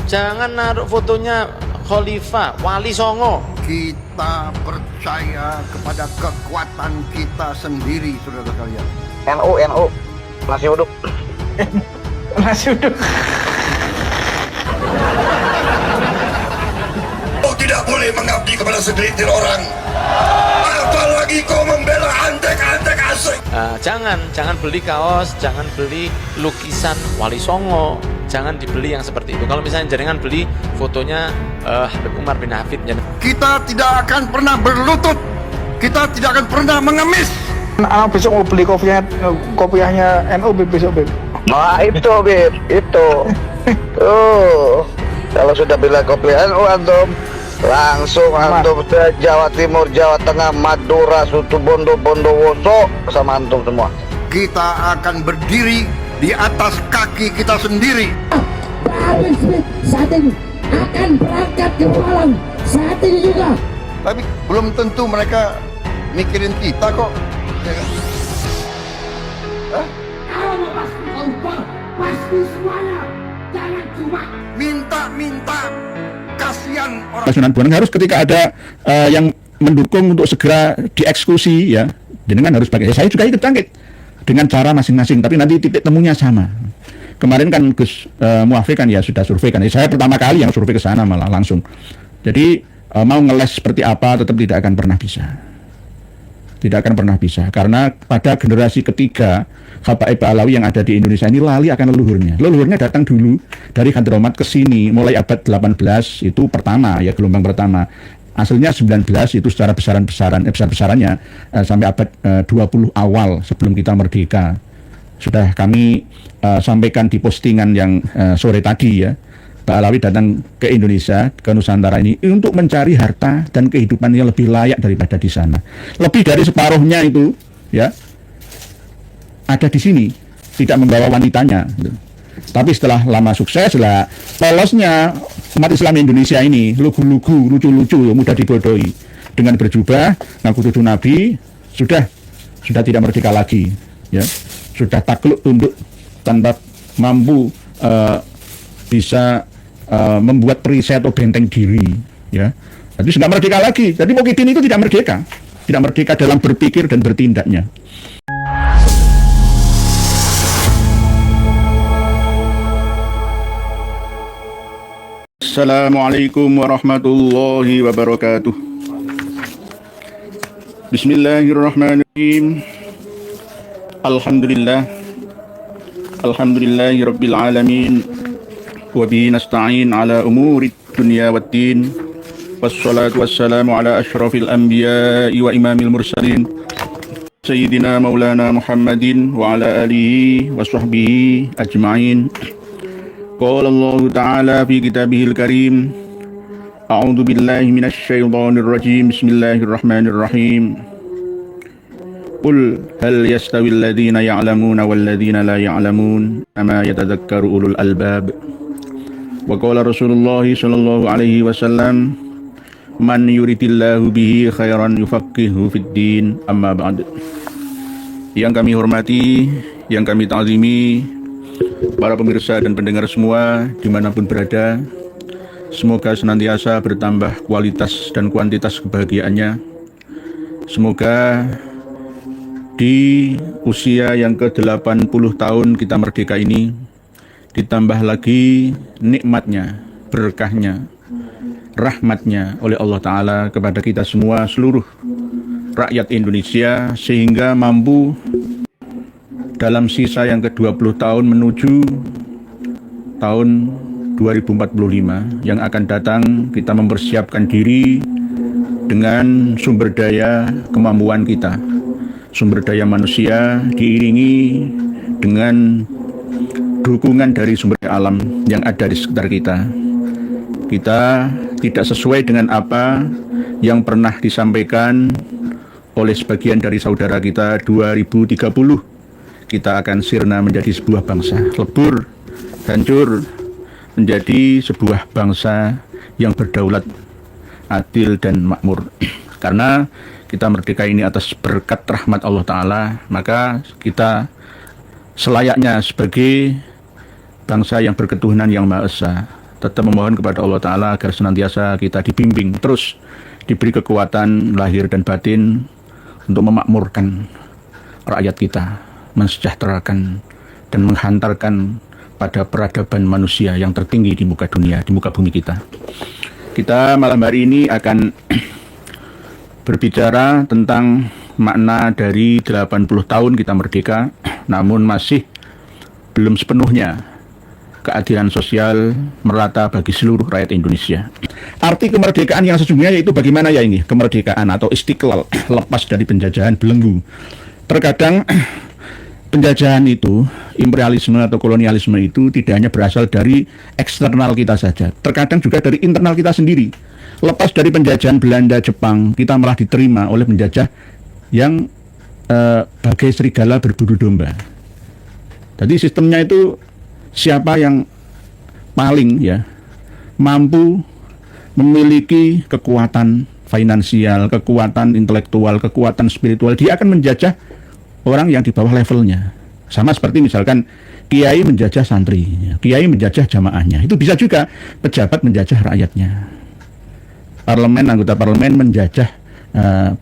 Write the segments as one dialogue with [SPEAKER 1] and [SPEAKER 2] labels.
[SPEAKER 1] Jangan naruh fotonya Khalifah, Wali Songo.
[SPEAKER 2] Kita percaya kepada kekuatan kita sendiri, saudara sekalian.
[SPEAKER 3] NU masih hidup.
[SPEAKER 4] Masih udah.
[SPEAKER 2] Kau tidak boleh mengabdi kepada segelintir orang. Apalagi kau membela antek-antek asing.
[SPEAKER 1] Jangan beli kaos, jangan beli lukisan Wali Songo, jangan dibeli yang seperti itu. Kalau misalnya jaringan beli fotonya Habib Umar bin Hafid,
[SPEAKER 2] Kita tidak akan pernah berlutut. Kita tidak akan pernah mengemis.
[SPEAKER 4] Anak besok mau beli kopiahnya NU besok, Beb.
[SPEAKER 3] Nah itu Bib, itu. Tuh, kalau sudah bila kopi NU antum, langsung antum ke Jawa Timur, Jawa Tengah, Madura, Situbondo, Bondowoso sama antum semua.
[SPEAKER 2] Kita akan berdiri di atas kaki kita sendiri.
[SPEAKER 5] Habib Smith saat ini akan berangkat ke Malang saat ini juga.
[SPEAKER 2] Tapi belum tentu mereka mikirin kita kok. Ya kan?
[SPEAKER 5] Kalau pasti Khalifah, pasti semuanya. Jangan cuma
[SPEAKER 2] Minta kasihan orang.
[SPEAKER 6] Sunan Bonang harus ketika ada yang mendukung untuk segera dieksekusi, ya, dengan harus pakai. Saya juga ikut bangkit dengan cara masing-masing, tapi nanti titik temunya sama. Kemarin kan Gus Muafik kan ya sudah survei kan. Saya pertama kali yang survei ke sana malah langsung. Jadi mau ngeles seperti apa tetap tidak akan pernah bisa. Tidak akan pernah bisa, karena pada generasi ketiga Habaib Alawi yang ada di Indonesia ini lali akan leluhurnya. Leluhurnya datang dulu dari Hadramaut ke sini mulai abad 18 itu pertama, ya, gelombang pertama. Aslinya 19 itu secara besar-besarannya sampai abad 20 awal sebelum kita merdeka. Sudah kami sampaikan di postingan yang sore tadi, ya. Pak Alawi datang ke Indonesia, ke Nusantara ini untuk mencari harta dan kehidupan yang lebih layak daripada di sana. Lebih dari separuhnya itu, ya, ada di sini, tidak membawa wanitanya. Tapi setelah lama sukses, setelah lolosnya umat Islam Indonesia ini, lugu-lugu, lucu-lucu, mudah dibodohi, dengan berjubah, ngaku cucu Nabi, sudah tidak merdeka lagi, ya, sudah takluk tunduk tanpa mampu bisa membuat perisai atau benteng diri, ya. Jadi sudah merdeka lagi. Jadi Muhyiddin itu tidak merdeka dalam berpikir dan bertindaknya. Assalamualaikum warahmatullahi wabarakatuh. Bismillahirrahmanirrahim. Alhamdulillahi rabbil alamin. Wabihi nasta'in ala umuri dunya waddin. Wassalatu wassalamu ala ashrafil anbiya'i wa imamil mursalin Sayyidina maulana Muhammadin wa ala alihi wa sahbihi ajma'in. Qala Allah ta'ala fi kitabihil karim. A'udhu billahi minash shaytanir rajim. Bismillahirrahmanirrahim. Qul hal yastawi alladhina ya'lamuna wal ladhina la ya'lamun ama yatadhakkaru ulul albab. Wa qala Rasulullah sallallahu alaihi wasallam, man yuridillahu bihi khairan yufaqihu fid din, amma ba'd. Yang kami hormati, yang kami ta'zimi, para pemirsa dan pendengar semua dimanapun berada, semoga senantiasa bertambah kualitas dan kuantitas kebahagiaannya. Semoga di usia yang ke-80 tahun kita merdeka ini ditambah lagi nikmatnya, berkahnya, rahmatnya oleh Allah Ta'ala kepada kita semua, seluruh rakyat Indonesia, sehingga mampu dalam sisa yang ke-20 tahun menuju tahun 2045 yang akan datang, kita mempersiapkan diri dengan sumber daya kemampuan kita, sumber daya manusia diiringi dengan dukungan dari sumber alam yang ada di sekitar kita. Kita tidak sesuai dengan apa yang pernah disampaikan oleh sebagian dari saudara kita, 2030 kita akan sirna menjadi sebuah bangsa, lebur, hancur, menjadi sebuah bangsa yang berdaulat, adil dan makmur. Karena kita merdeka ini atas berkat rahmat Allah Ta'ala, maka kita selayaknya sebagai bangsa yang berketuhanan yang Maha Esa. Tetap memohon kepada Allah Ta'ala agar senantiasa kita dibimbing, terus diberi kekuatan lahir dan batin untuk memakmurkan rakyat kita, mensejahterakan dan menghantarkan pada peradaban manusia yang tertinggi di muka dunia, di muka bumi kita. Kita malam hari ini akan berbicara tentang makna dari 80 tahun kita merdeka, namun masih belum sepenuhnya keadilan sosial merata bagi seluruh rakyat Indonesia. Arti kemerdekaan yang sesungguhnya yaitu bagaimana ya ini? Kemerdekaan atau istiqlal, lepas dari penjajahan belenggu. Terkadang penjajahan itu, imperialisme atau kolonialisme itu tidak hanya berasal dari eksternal kita saja, terkadang juga dari internal kita sendiri. Lepas dari penjajahan Belanda, Jepang, kita malah diterima oleh penjajah yang bagai serigala berburu domba. Jadi sistemnya itu siapa yang paling mampu memiliki kekuatan finansial, kekuatan intelektual, kekuatan spiritual, dia akan menjajah orang yang di bawah levelnya. Sama seperti misalkan kiai menjajah santri, kiai menjajah jamaahnya. Itu bisa juga pejabat menjajah rakyatnya. Parlemen, anggota parlemen menjajah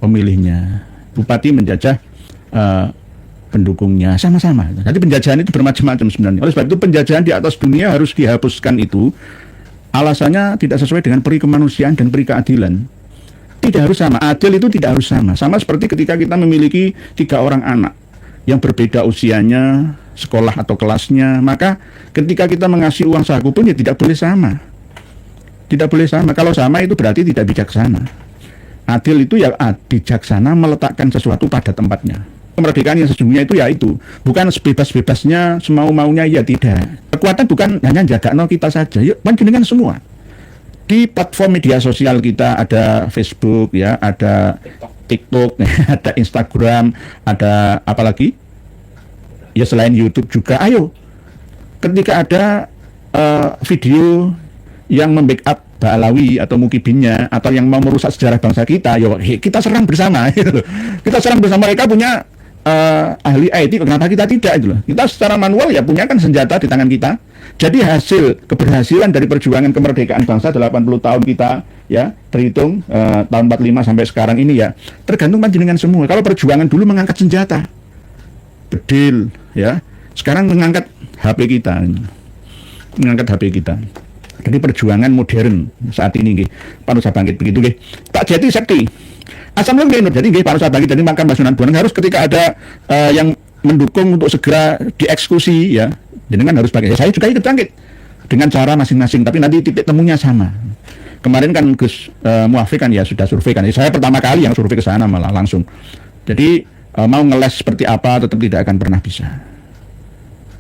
[SPEAKER 6] pemilihnya. Bupati menjajah pendukungnya, sama-sama. Jadi penjajahan itu bermacam-macam sebenarnya. Oleh sebab itu penjajahan di atas dunia harus dihapuskan itu. Alasannya tidak sesuai dengan peri kemanusiaan dan peri keadilan. Tidak harus sama. Adil itu tidak harus sama. Sama seperti ketika kita memiliki 3 orang anak yang berbeda usianya, sekolah atau kelasnya, maka ketika kita mengasih uang saku pun ya tidak boleh sama. Tidak boleh sama. Kalau sama itu berarti tidak bijaksana. Adil itu ya bijaksana meletakkan sesuatu pada tempatnya. Kemerdekaan yang sesungguhnya itu ya itu, bukan sebebas-bebasnya semau-maunya, ya tidak. Kekuatan bukan hanya jaga kita saja, yuk panjenengan semua. Di platform media sosial kita ada Facebook ya, ada TikTok, ada Instagram, ada apa lagi? Ya selain YouTube juga. Ayo, ketika ada video yang membackup Ba'alawi atau Mukibinnya atau yang mau merusak sejarah bangsa kita, yuk kita serang bersama. Kita serang bersama. Mereka punya ahli IT, kenapa kita tidak itu loh. Kita secara manual ya punya kan senjata di tangan kita. Jadi hasil keberhasilan dari perjuangan kemerdekaan bangsa 80 tahun kita ya, terhitung tahun 45 sampai sekarang ini ya, tergantung panjenengan semua. Kalau perjuangan dulu mengangkat senjata, bedil ya, sekarang mengangkat HP kita. Mengangkat HP kita. Jadi perjuangan modern saat ini nggih. Panusa bangkit begitu nggih. Pak Jati Sekti. Asam lembut. Jadi nggih Panusa bangkit dari makam Basunan Bonang harus ketika ada yang mendukung untuk segera dieksekusi ya. Jenengan harus pakai. Saya juga ikut bangkit dengan cara masing-masing, tapi nanti titik temunya sama. Kemarin kan Gus Muafik kan ya sudah survei kan. Saya pertama kali yang survei ke sana malah langsung. Jadi mau ngeles seperti apa tetap tidak akan pernah bisa.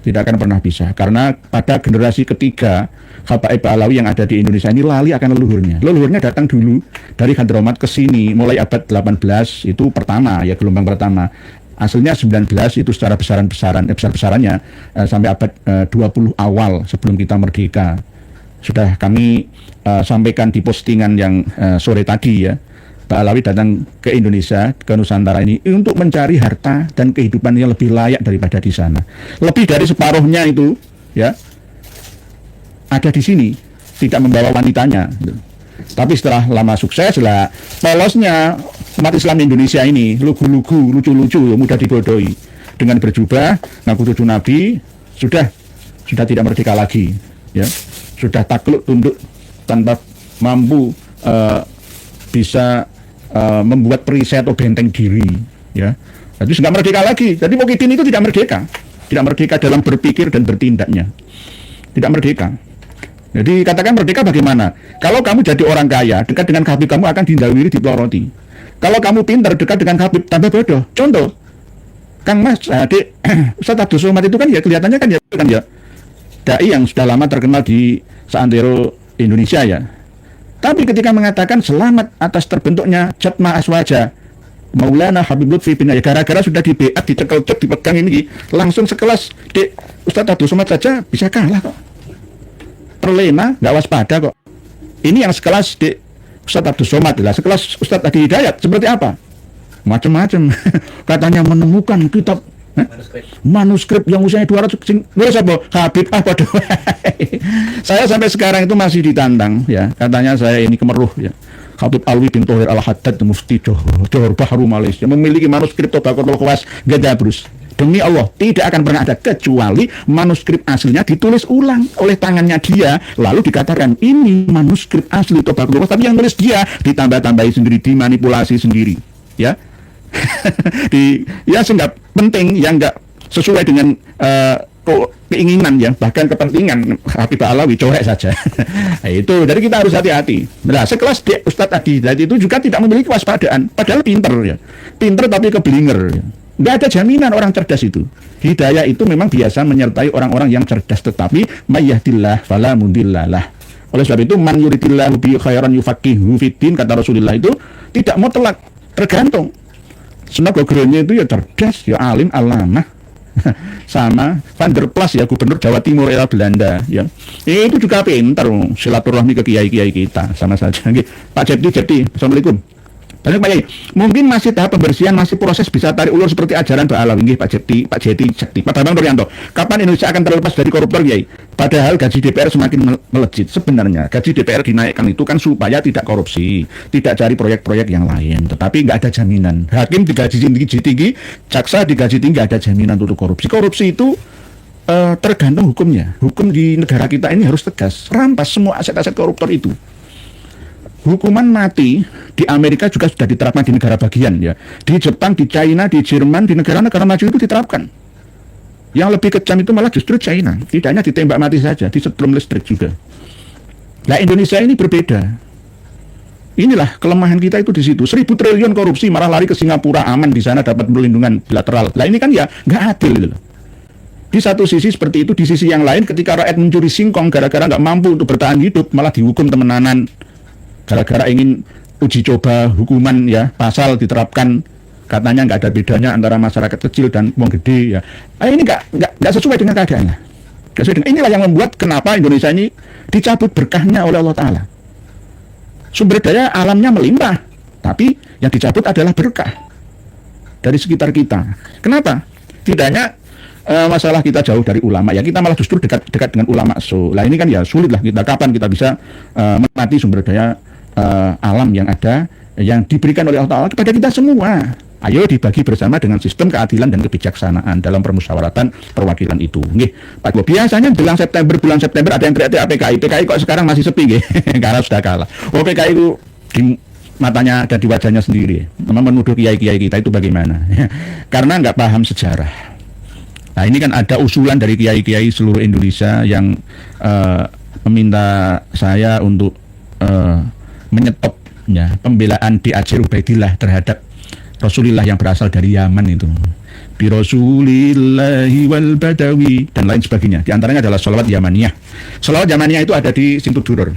[SPEAKER 6] Tidak akan pernah bisa, karena pada generasi ketiga Habaib Ba'alawi yang ada di Indonesia ini lali akan leluhurnya. Leluhurnya datang dulu dari Hadramaut ke sini mulai abad 18 itu pertama ya, gelombang pertama. Aslinya 19 itu secara besar-besarannya sampai abad 20 awal sebelum kita merdeka. Sudah kami sampaikan di postingan yang sore tadi ya. Ba'alawi datang ke Indonesia, ke Nusantara ini untuk mencari harta dan kehidupan yang lebih layak daripada di sana. Lebih dari separuhnya itu ya ada di sini, tidak membawa wanitanya. Tapi setelah lama sukses lah, polosnya umat Islam Indonesia ini lugu-lugu, lucu-lucu, mudah dibodohi. Dengan berjubah, ngaku cucu Nabi, sudah tidak merdeka lagi, ya, sudah takluk tunduk tanpa mampu bisa membuat perisai atau benteng diri, ya. Jadi sudah merdeka lagi. Jadi Muhyiddin itu tidak merdeka dalam berpikir dan bertindaknya, tidak merdeka. Jadi katakan merdeka bagaimana? Kalau kamu jadi orang kaya, dekat dengan Habib kamu akan dindawiri, dipeloroti. Kalau kamu pintar, dekat dengan Habib tambah bodoh. Contoh, Kang Mas, adik Ustaz Abdul Somad itu kan ya kelihatannya kan ya dai yang sudah lama terkenal di seantero Indonesia ya. Tapi ketika mengatakan selamat atas terbentuknya Jatma Aswaja Maulana Habib Lutfi bin, ya gara-gara sudah di-BA, dicekel-cek, dipegang ini, langsung sekelas Dek Ustaz Abdul Somad saja bisa kalah kok. Terlena, nggak waspada kok. Ini yang sekelas Dek Ustaz Abdul Somad lah, sekelas Ustaz Adi Hidayat seperti apa? Macam-macam. Katanya menemukan kitab Manuskrip yang usianya 200 sing nulis apa? Habib padha. Saya sampai sekarang itu masih ditantang ya. Katanya saya ini kemeruh ya. Habib Alwi bin Thohir Al-Haddad Mufti Johor Bahru Malaysia memiliki manuskrip Tabaqatul Khawas Gadabrus. Demi Allah, tidak akan pernah ada kecuali manuskrip aslinya ditulis ulang oleh tangannya dia, lalu dikatakan ini manuskrip asli Tabaqatul Khawas, tapi yang tulis dia ditambah-tambahi sendiri, dimanipulasi sendiri, ya. Ya sehingga penting, yang nggak sesuai dengan keinginan ya, bahkan kepentingan Habib Alawi corek saja. Nah, itu jadi kita harus hati-hati. Nah, sekelas Ustadz Adi itu juga tidak memiliki kewaspadaan, padahal pinter ya, pinter tapi keblinger ya. Nggak ada jaminan orang cerdas itu. Hidayah itu memang biasa menyertai orang-orang yang cerdas, tetapi mayyahdillah fala mudhillalah. Oleh sebab itu man yuridillahu bi khairan yufaqihu fiddin, kata Rasulullah itu tidak mutlak, tergantung. Snogogrenya itu ya cerdas, ya alim, alamah. Sama Van der Plas ya, gubernur Jawa Timur era Belanda ya. Itu juga pintar silaturahmi ke kiai-kiai kita, sama saja. Pak Jepti, Assalamualaikum. Banyak Pak Yai, mungkin masih tahap pembersihan, masih proses bisa tarik ulur seperti ajaran Mbak Alawi. Nggih, Pak Jeti, Pak Bambang Nuryanto. Kapan Indonesia akan terlepas dari koruptor, Yai? Padahal gaji DPR semakin melejit. Sebenarnya gaji DPR dinaikkan itu kan supaya tidak korupsi, tidak cari proyek-proyek yang lain. Tetapi nggak ada jaminan. Hakim digaji tinggi, jaksa digaji tinggi, ada jaminan untuk korupsi. Korupsi itu tergantung hukumnya. Hukum di negara kita ini harus tegas. Rampas semua aset-aset koruptor itu. Hukuman mati di Amerika juga sudah diterapkan di negara bagian ya. Di Jepang, di China, di Jerman, di negara-negara maju itu diterapkan. Yang lebih kejam itu malah justru China. Tidak hanya ditembak mati saja, disetrum listrik juga. Nah, Indonesia ini berbeda. Inilah kelemahan kita itu di situ. 1.000 triliun korupsi malah lari ke Singapura, aman di sana dapat perlindungan bilateral. Nah, ini kan ya nggak adil gitu. Di satu sisi seperti itu, di sisi yang lain ketika rakyat mencuri singkong gara-gara nggak mampu untuk bertahan hidup malah dihukum temenanan. Gara-gara ingin uji coba hukuman ya, pasal diterapkan, katanya nggak ada bedanya antara masyarakat kecil dan wong gede ya. Ini nggak sesuai dengan keadaannya. Inilah yang membuat kenapa Indonesia ini dicabut berkahnya oleh Allah Ta'ala. Sumber daya alamnya melimpah, tapi yang dicabut adalah berkah dari sekitar kita. Kenapa? Tidak hanya masalah kita jauh dari ulama ya, kita malah justru dekat dengan ulama. Lah ini kan ya sulit lah kita, kapan kita bisa menikmati sumber daya alam yang ada, yang diberikan oleh Allah Ta'ala kepada kita semua. Ayo dibagi bersama dengan sistem keadilan dan kebijaksanaan dalam permusyawaratan perwakilan itu. Nggih, Pak Gua, biasanya bulan September ada yang teriak PKI kok sekarang masih sepi nggih, karena sudah kalah. PKI itu di matanya dan di wajahnya sendiri. Memang menuduh kiai-kiai kita itu bagaimana? Karena nggak paham sejarah. Nah, ini kan ada usulan dari kiai-kiai seluruh Indonesia yang meminta saya untuk menyetop ya, pembelaan di Aceh Ubaidillah terhadap Rasulullah yang berasal dari Yaman itu. Bi Rasulillahi wal Badawi dan lain sebagainya. Di antaranya adalah sholawat Yamaniyah. Sholawat Yamaniyah itu ada di Simtud-Duror.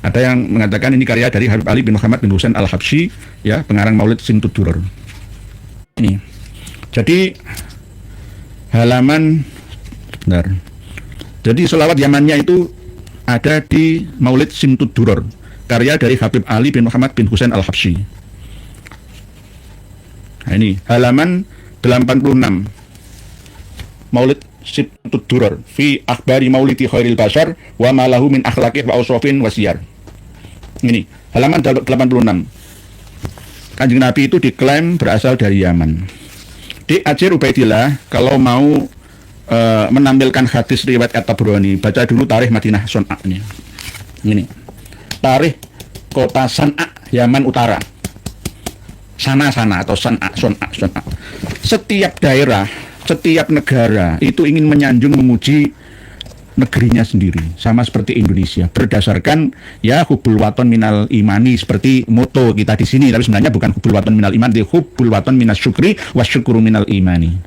[SPEAKER 6] Ada yang mengatakan ini karya dari Habib Ali bin Muhammad bin Husain Al-Habsyi ya, pengarang Maulid Simtud-Duror. Ini. Jadi halaman benar. Jadi sholawat Yamaniyah itu ada di Maulid Simtud-Duror, karya dari Habib Ali bin Muhammad bin Husain Al-Habsyi. Nah, ini halaman 86. Maulid Simtud-Duror fi akhbari maulidi khairil bashar wa ma lahu min akhlaqih wa ausofin wa siyar. Ini halaman 86. Kanjeng Nabi itu diklaim berasal dari Yaman. Di Aceh Ubaidillah kalau mau menampilkan hadis riwayat At-Tabrani, baca dulu tarikh Madinah Son'a ini. Ini. Tarikh kota San'a, Yaman Utara. Sana atau Son'a. Setiap daerah, setiap negara itu ingin menyanjung memuji negerinya sendiri, sama seperti Indonesia, berdasarkan ya hubbul waton minal imani, seperti moto kita di sini, tapi sebenarnya bukan hubbul waton minal iman, tapi hubbul waton minas syukri wasyukuru minal imani.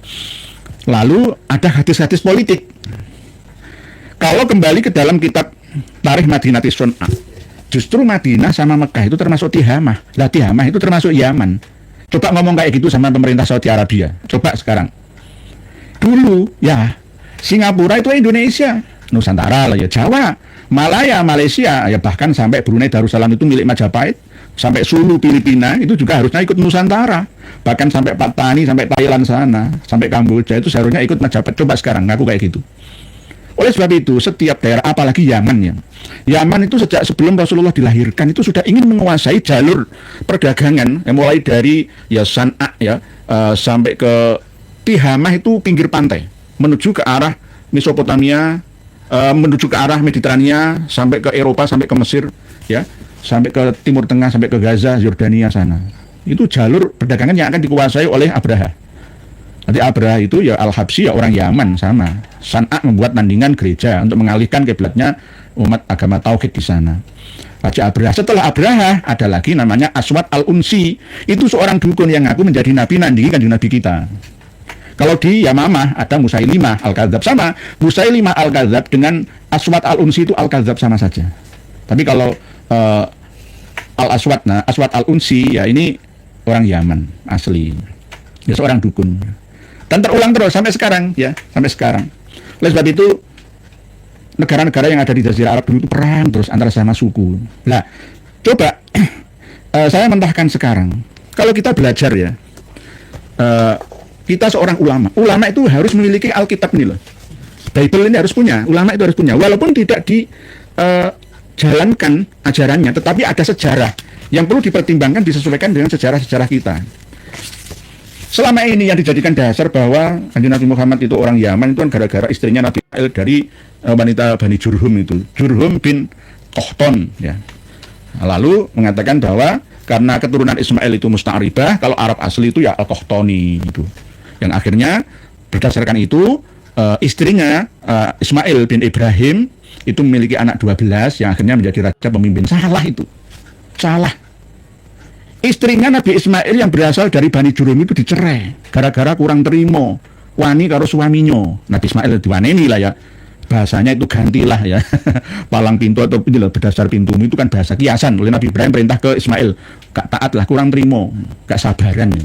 [SPEAKER 6] Lalu ada hadis-hadis politik. Kalau kembali ke dalam kitab Tarikh Madinatis Son'a, justru Madinah sama Mekah itu termasuk Tihamah. Lah Tihamah itu termasuk Yaman. Coba ngomong kayak gitu sama pemerintah Saudi Arabia. Coba sekarang. Dulu ya Singapura itu Indonesia, Nusantara lah ya, Jawa, Malaya, Malaysia, ya bahkan sampai Brunei Darussalam itu milik Majapahit. sampai Sulu Filipina itu juga harusnya ikut Nusantara, bahkan sampai Patani, sampai Thailand sana, sampai Kamboja itu seharusnya ikut Majapahit. Coba sekarang ngaku kayak gitu. Oleh sebab itu setiap daerah, apalagi Yaman ya, Yaman itu sejak sebelum Rasulullah dilahirkan itu sudah ingin menguasai jalur perdagangan, mulai dari ya San'a ya sampai ke Tihamah itu pinggir pantai menuju ke arah Mesopotamia, menuju ke arah Mediterania, sampai ke Eropa, sampai ke Mesir ya, sampai ke Timur Tengah, sampai ke Gaza, Yordania sana. Itu jalur perdagangan yang akan dikuasai oleh Abraha. Nanti Abraha itu ya Al-Habsyi ya orang Yaman sama. San'a membuat tandingan gereja untuk mengalihkan kiblatnya umat agama tauhid di sana. Raja Abraha. Setelah Abraha ada lagi namanya Aswad Al-Unsi. Itu seorang dukun yang ngaku menjadi nabi nandingi kanjeng nabi kita. Kalau di Yamamah ada Musailimah Al-Kadzab sama. Musailimah Al-Kadzab dengan Aswad Al-Unsi itu Al-Kadzab sama saja. Tapi kalau Al-Aswad, nah Aswad Al-Unsi ya ini orang Yaman asli. Ya seorang dukun. Dan terulang terus sampai sekarang ya, sampai sekarang. Oleh sebab itu negara-negara yang ada di Jazirah Arab dulu itu perang terus antara sama suku. Nah, coba saya mentahkan sekarang. Kalau kita belajar ya, kita seorang ulama. Ulama itu harus memiliki Alkitab ini loh. Bible ini harus punya. Ulama itu harus punya. Walaupun tidak dijalankan ajarannya, tetapi ada sejarah yang perlu dipertimbangkan, disesuaikan dengan sejarah-sejarah kita. Selama ini yang dijadikan dasar bahwa kanjeng Nabi Muhammad itu orang Yaman itu kan gara-gara istrinya Nabi Ismail dari wanita Bani Jurhum itu, Jurhum bin Qahton ya. Lalu mengatakan bahwa karena keturunan Ismail itu musta'ribah, kalau Arab asli itu ya Al-Qahtani gitu. Yang akhirnya berdasarkan itu istrinya Ismail bin Ibrahim itu memiliki anak 12 yang akhirnya menjadi raja pemimpin. Salah itu. Salah. Istrinya Nabi Ismail yang berasal dari Bani Jurhum itu dicerai gara-gara kurang terima wani karo suaminya. Nabi Ismail diwaneni lah ya. Bahasanya itu gantilah ya. Palang pintu atau ini loh, berdasar pintumu itu kan bahasa kiasan. Oleh Nabi Ibrahim perintah ke Ismail, gak taat lah, kurang terima, gak sabaran.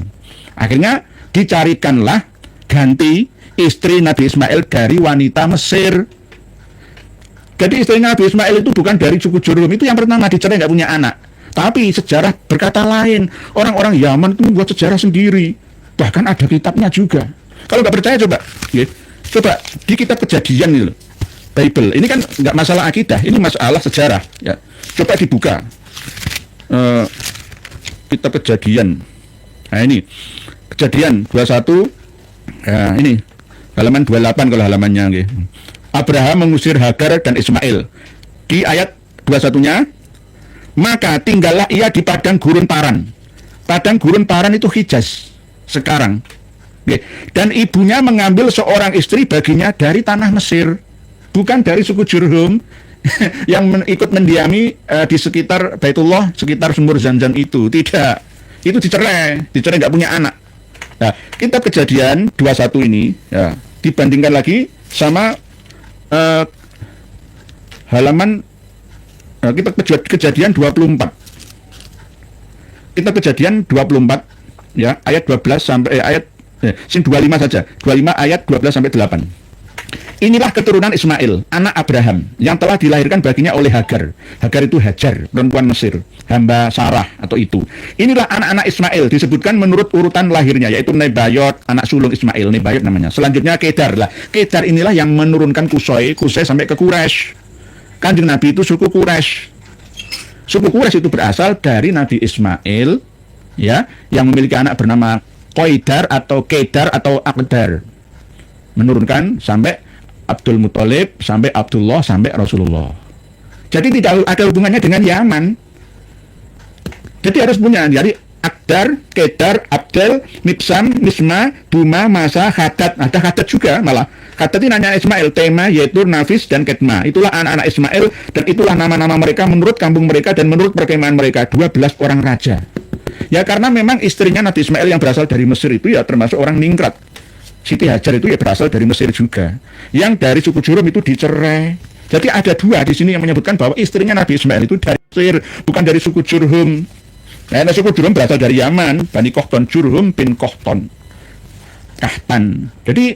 [SPEAKER 6] Akhirnya dicarikanlah ganti istri Nabi Ismail dari wanita Mesir. Jadi istri Nabi Ismail itu bukan dari suku Jurhum, itu yang pertama dicerai, gak punya anak. Tapi sejarah berkata lain. Orang-orang Yaman itu membuat sejarah sendiri. Bahkan ada kitabnya juga. Kalau nggak percaya coba, ya. Coba di kitab Kejadian ini loh, Bible. Ini kan nggak masalah akidah, ini masalah sejarah. Ya. Coba dibuka kitab Kejadian. Nah ini Kejadian 21. Ya, ini halaman 28 kalau halamannya. Okay. Abraham mengusir Hagar dan Ismail. Di ayat 21-nya. Maka tinggallah ia di padang gurun Paran. Padang gurun Paran itu Hijaz sekarang. Dan ibunya mengambil seorang istri baginya dari tanah Mesir, bukan dari suku Jurhum yang ikut mendiami di sekitar Baitullah, sekitar sumur Zamzam itu. Tidak, itu dicerai nggak punya anak. Nah, kitab Kejadian 21 ini ya, dibandingkan lagi sama halaman kita Kejadian 24. Kita Kejadian 24 ya, ayat 12 sampai ayat 25 saja. 25 ayat 12 sampai 8. Inilah keturunan Ismail, anak Abraham, yang telah dilahirkan baginya oleh Hagar. Hagar itu Hajar, perempuan Mesir, hamba Sarah atau itu. Inilah anak-anak Ismail, disebutkan menurut urutan lahirnya, yaitu Nebayot, anak sulung Ismail, Nebayot namanya. Selanjutnya Kedar lah. Kedar inilah yang menurunkan Kusai sampai ke Quraisy. Kanjeng Nabi itu suku Quraisy. Suku Quraisy itu berasal dari Nabi Ismail, ya, yang memiliki anak bernama Qaidar atau Kedar atau Aqdar. Menurunkan sampai Abdul Muthalib, sampai Abdullah, sampai Rasulullah. Jadi tidak ada hubungannya dengan Yaman. Jadi harus punya. Jadi Aqdar, Kedar, Abdel, Mibsam, Misma, Buma, Masa, Haddad. Ada Haddad juga malah. Haddad ini nanya Ismail, Tema, Yetur, Nafis, dan Ketma. Itulah anak-anak Ismail, dan itulah nama-nama mereka menurut kampung mereka dan menurut perkemahan mereka. 12 orang raja. Ya karena memang istrinya Nabi Ismail yang berasal dari Mesir itu ya termasuk orang ningrat. Siti Hajar itu ya berasal dari Mesir juga. Yang dari suku Jurhum itu dicerai. Jadi ada dua di sini yang menyebutkan bahwa istrinya Nabi Ismail itu dari Mesir, bukan dari suku Jurhum. Nah, suku Jurhum berasal dari Yaman, Bani Qahton, Jurhum bin Qahton. Kahtan. Jadi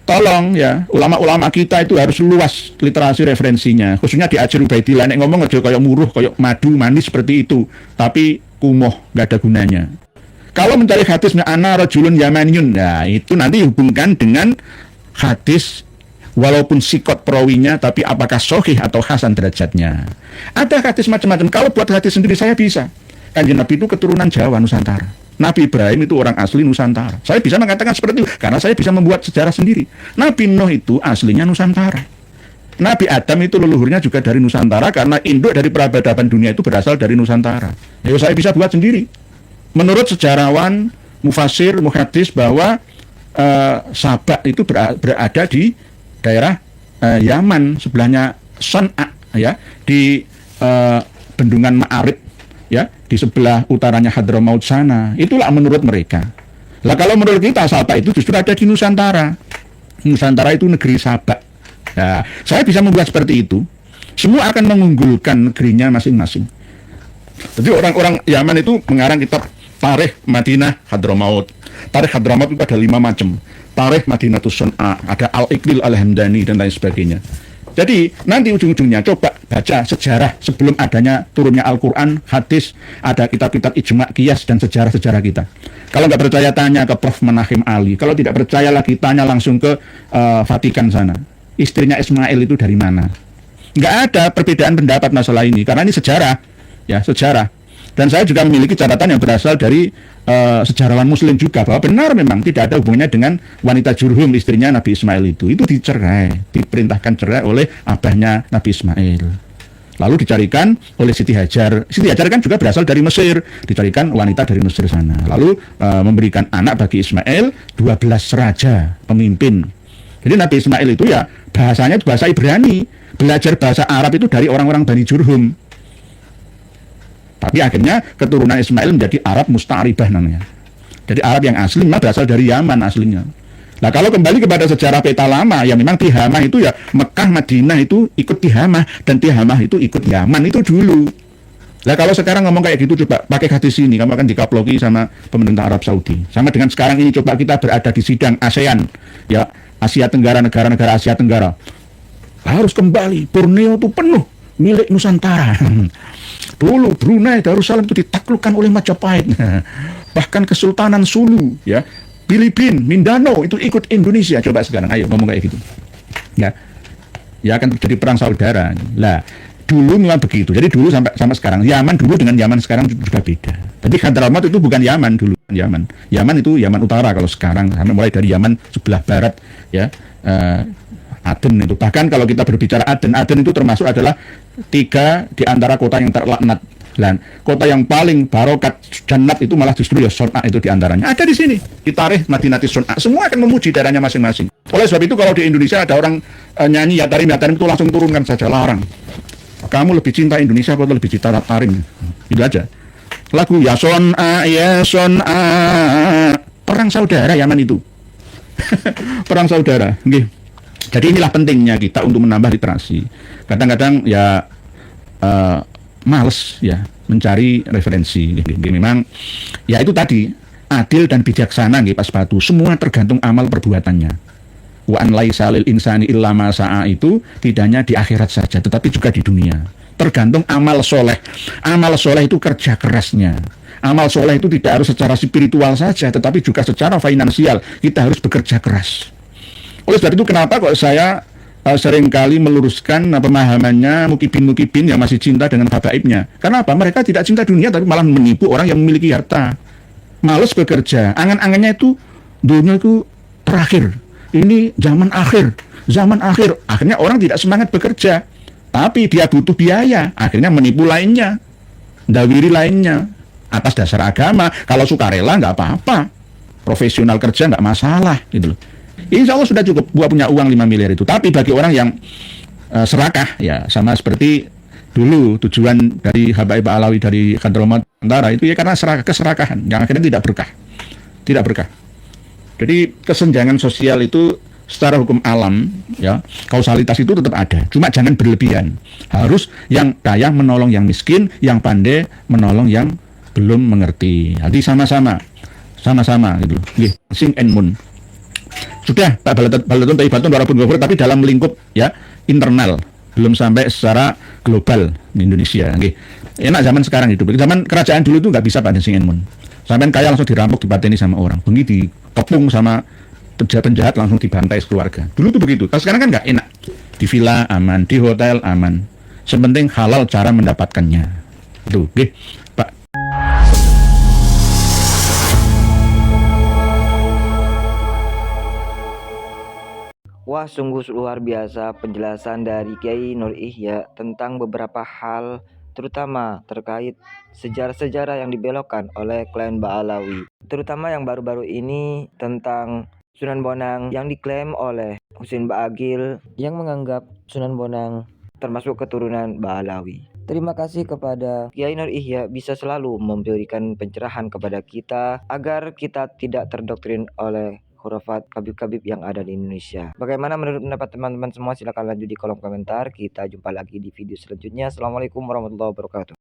[SPEAKER 6] tolong ya, ulama-ulama kita itu harus luas literasi referensinya, khususnya di Ajur Ubaidillah. Nek ngomong aja kayak muruh, kayak madu manis seperti itu, tapi kumuh, nggak ada gunanya. Kalau mencari hadisnya ana rajulun yamaniyun, nah itu nanti hubungkan dengan hadis walaupun sikot perawinya, tapi apakah sahih atau hasan derajatnya. Ada hadis macam-macam. Kalau buat hadis sendiri saya bisa. Kanjeng Nabi itu keturunan Jawa Nusantara. Nabi Ibrahim itu orang asli Nusantara. Saya bisa mengatakan seperti itu karena saya bisa membuat sejarah sendiri. Nabi Nuh itu aslinya Nusantara. Nabi Adam itu leluhurnya juga dari Nusantara karena induk dari peradaban dunia itu berasal dari Nusantara. Ya saya bisa buat sendiri. Menurut sejarawan, mufasir, muhadis bahwa Sabak itu berada di daerah Yaman, sebelahnya Son'a, ya, di bendungan Ma'arib, ya, di sebelah utaranya Hadramaut sana. Itulah menurut mereka. Lah kalau menurut kita Sabak itu justru ada di Nusantara. Nusantara itu negeri Sabak. Nah, saya bisa membuat seperti itu. Semua akan mengunggulkan negerinya masing-masing. Jadi orang-orang Yaman itu mengarang kitab Tarikh Madinah Hadramaut. Tarikh Hadramaut itu ada 5 macam. Tarikh Madinatus Son'a, ada Al-Iqlil Al-Hamdani dan lain sebagainya. Jadi nanti ujung-ujungnya coba baca sejarah sebelum adanya turunnya Al-Quran, hadis, ada kitab-kitab ijma' qiyas dan sejarah-sejarah kita. Kalau nggak percaya tanya ke Prof. Manahim Ali. Kalau tidak percaya lagi tanya langsung ke Vatikan sana. Istrinya Ismail itu dari mana? Nggak ada perbedaan pendapat masalah ini karena ini sejarah, ya sejarah. Dan saya juga memiliki catatan yang berasal dari sejarawan Muslim juga bahwa benar memang tidak ada hubungannya dengan wanita Jurhum, istrinya Nabi Ismail itu dicerai, diperintahkan cerai oleh abahnya Nabi Ismail. Lalu dicarikan oleh Siti Hajar. Siti Hajar kan juga berasal dari Mesir, dicarikan wanita dari Mesir sana. Lalu memberikan anak bagi Ismail 12 raja pemimpin. Jadi Nabi Ismail itu ya bahasanya bahasa Ibrani, belajar bahasa Arab itu dari orang-orang Bani Jurhum. Tapi akhirnya keturunan Ismail menjadi Arab Musta'ribah namanya. Jadi Arab yang asli memang berasal dari Yaman aslinya. Nah kalau kembali kepada sejarah peta lama, ya memang Tihamah itu ya Mekah, Madinah itu ikut Tihamah, dan Tihamah itu ikut Yaman itu dulu. Nah kalau sekarang ngomong kayak gitu, coba pakai hadis ini, kamu akan dikaploki sama pemerintah Arab Saudi. Sama dengan sekarang ini, coba kita berada di sidang ASEAN, ya Asia Tenggara, negara-negara Asia Tenggara. Harus kembali, Borneo itu penuh milik Nusantara. Dulu Brunei Darussalam itu ditaklukkan oleh Majapahit. Bahkan Kesultanan Sulu, ya, Filipina, Mindanao itu ikut Indonesia. Coba sekarang, ayo ngomong kayak gitu. Ya, ya akan terjadi perang saudara. Lah, dulu memang begitu. Jadi dulu sampai sekarang, Yaman dulu dengan Yaman sekarang juga beda. Jadi Hadramaut itu bukan Yaman dulu, Yaman. Yaman itu Yaman Utara kalau sekarang, mulai dari Yaman sebelah barat, ya. Aden itu. Bahkan kalau kita berbicara Aden itu termasuk adalah 3 di antara kota yang terlaknat. Dan kota yang paling barokat jannat itu malah justru ya Son'a itu di antaranya. Ada di sini. Di Tarikh Madinatus Son'a. Semua akan memuji daerahnya masing-masing. Oleh sebab itu kalau di Indonesia ada orang nyanyi ya tarim itu langsung turunkan saja, larang. Kamu lebih cinta Indonesia atau lebih cinta tarim? Itu aja. Lagu ya Son'a. Perang saudara Yaman itu. Perang saudara. Nggih. Jadi inilah pentingnya kita untuk menambah literasi. Kadang-kadang ya males ya mencari referensi. Memang ya itu tadi adil dan bijaksana nggih Pak Sepatu. Semua tergantung amal perbuatannya. Wa an laisa lil insani illa ma sa'a itu tidak hanya di akhirat saja, tetapi juga di dunia. Tergantung amal soleh. Amal soleh itu kerja kerasnya. Amal soleh itu tidak harus secara spiritual saja, tetapi juga secara finansial. Kita harus bekerja keras. Oleh sebab itu kenapa kok saya seringkali meluruskan pemahamannya mukibin yang masih cinta dengan habaibnya. Karena apa? Mereka tidak cinta dunia tapi malah menipu orang yang memiliki harta. Males bekerja. Angan-angannya itu dunia itu terakhir. Ini zaman akhir. Zaman akhir. Akhirnya orang tidak semangat bekerja. Tapi dia butuh biaya. Akhirnya menipu lainnya. Dawiri lainnya. Atas dasar agama. Kalau sukarela nggak apa-apa. Profesional kerja nggak masalah. Gitu loh. Insya Allah sudah cukup buat punya uang 5 miliar itu. Tapi bagi orang yang serakah, ya sama seperti dulu tujuan dari Habaib Alawi dari Hadramaut Nusantara itu ya karena keserakahan yang akhirnya tidak berkah. Tidak berkah. Jadi kesenjangan sosial itu secara hukum alam, ya kausalitas itu tetap ada. Cuma jangan berlebihan. Harus yang kaya menolong yang miskin, yang pandai menolong yang belum mengerti. Jadi sama-sama gitu. Sing and moon. Sudah Pak Baladun Thayyibatun Warabun Ghafur, tapi dalam lingkup ya internal, belum sampai secara global di Indonesia. Okay. Enak zaman sekarang hidup. Zaman kerajaan dulu itu nggak bisa Pak Sing Enmun. Sampai kaya langsung dirampok, dipateni sama orang. Bengi dikepung sama penjahat langsung dibantai keluarga. Dulu tuh begitu. Kalau sekarang kan nggak enak. Di villa aman, di hotel aman. Sepenting halal cara mendapatkannya. Itu, okay. Pak.
[SPEAKER 7] Wah, sungguh luar biasa penjelasan dari Kiai Nur Ihya tentang beberapa hal, terutama terkait sejarah-sejarah yang dibelokkan oleh klan Ba'alawi. Terutama yang baru-baru ini tentang Sunan Bonang yang diklaim oleh Husin Ba'agil yang menganggap Sunan Bonang termasuk keturunan Ba'alawi. Terima kasih kepada Kiai Nur Ihya bisa selalu memberikan pencerahan kepada kita agar kita tidak terdoktrin oleh khurafat kabib-kabib yang ada di Indonesia. Bagaimana menurut pendapat teman-teman semua? Silahkan lanjut di kolom komentar. Kita jumpa lagi di video selanjutnya. Assalamualaikum warahmatullahi wabarakatuh.